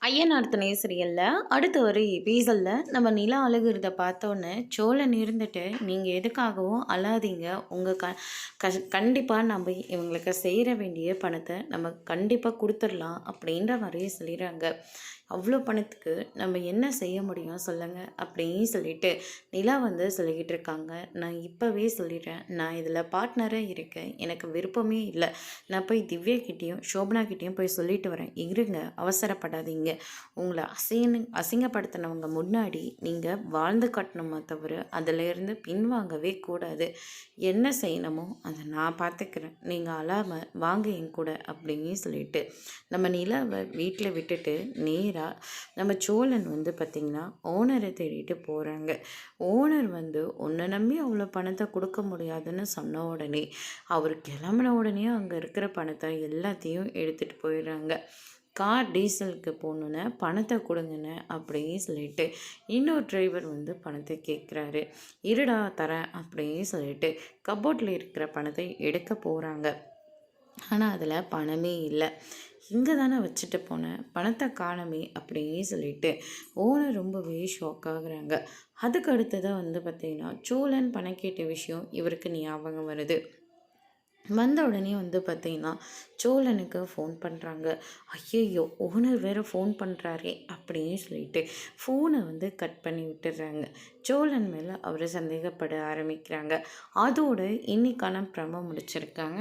ஐயனார் துணை சீரியலில் அடுத்து ஒரு எபிசோடில் நம்ம நிலா அழுகிறத பார்த்தோன்னே சோழன் இருந்துட்டு நீங்கள் எதுக்காகவும் அழாதீங்க. உங்கள் கண்டிப்பாக நம்ம இவங்களுக்கு செய்கிற வேண்டிய பணத்தை நம்ம கண்டிப்பாக கொடுத்துடலாம் அப்படின்ற மாதிரியே சொல்லிடுறாங்க. அவ்வளோ பணத்துக்கு நம்ம என்ன செய்ய முடியும் சொல்லுங்கள் அப்படின்னு சொல்லிட்டு நிலா சொல்லிக்கிட்டு இருக்காங்க. நான் இப்போவே சொல்லிடுறேன், நான் இதில் பார்ட்னராக இருக்கேன், எனக்கு விருப்பமே இல்லை. நான் போய் திவ்யாக்கிட்டேயும் சோபனாக்கிட்டேயும் போய் சொல்லிட்டு வரேன், இருங்க, அவசரப்படாதீங்க. உங்களை அசிங்கப்படுத்தினவங்க முன்னாடி நீங்கள் வாழ்ந்து காட்டணுமா தவிர அதிலேருந்து பின்வாங்கவே கூடாது. என்ன செய்யணுமோ அதை நான் பார்த்துக்கிறேன், நீங்கள் அழாமல் வாங்க என் கூட அப்படின்னு சொல்லிட்டு நம்ம நிலாவை வீட்டில் விட்டுட்டு நேராக நம்ம சோழன் பார்த்திங்கன்னா ஓனரை தேடிட்டு போகிறாங்க. ஓனர் உன்னை நம்பி அவ்வளோ பணத்தை கொடுக்க முடியாதுன்னு சொன்ன உடனே அவர் கிளம்பின உடனே அங்கே இருக்கிற பணத்தை எல்லாத்தையும் எடுத்துகிட்டு போயிடுறாங்க. கார் டீசலுக்கு போகணுன்னு பணத்தை கொடுங்கன்னு அப்படின்னு சொல்லிட்டு இன்னொரு டிரைவர் பணத்தை கேட்குறாரு. இருடா தரேன் அப்படின்னு சொல்லிட்டு கபோர்டில் இருக்கிற பணத்தை எடுக்க போகிறாங்க. ஆனால் அதில் பணமே இல்லை. இங்கே தானே வச்சுட்டு போனேன், பணத்தை காணமே அப்படின்னு சொல்லிட்டு ஓனர் ரொம்பவே ஷாக் ஆகுறாங்க. அதுக்கு அடுத்ததாக பார்த்திங்கன்னா சோழன் பணம் கேட்ட விஷயம் இவருக்கு ஞாபகம் வருது. வந்த உடனே பார்த்திங்கன்னா சோழனுக்கு ஃபோன் பண்ணுறாங்க. ஐயையோ, ஓனர் வேறு ஃபோன் பண்ணுறாரே அப்படின்னு சொல்லிட்டு ஃபோனை கட் பண்ணி விட்டுடுறாங்க. சோழன் மேலே அவர் சந்தேகப்பட ஆரம்பிக்கிறாங்க. அதோடு இன்னைக்கான ப்ரமோ முடிச்சிருக்காங்க.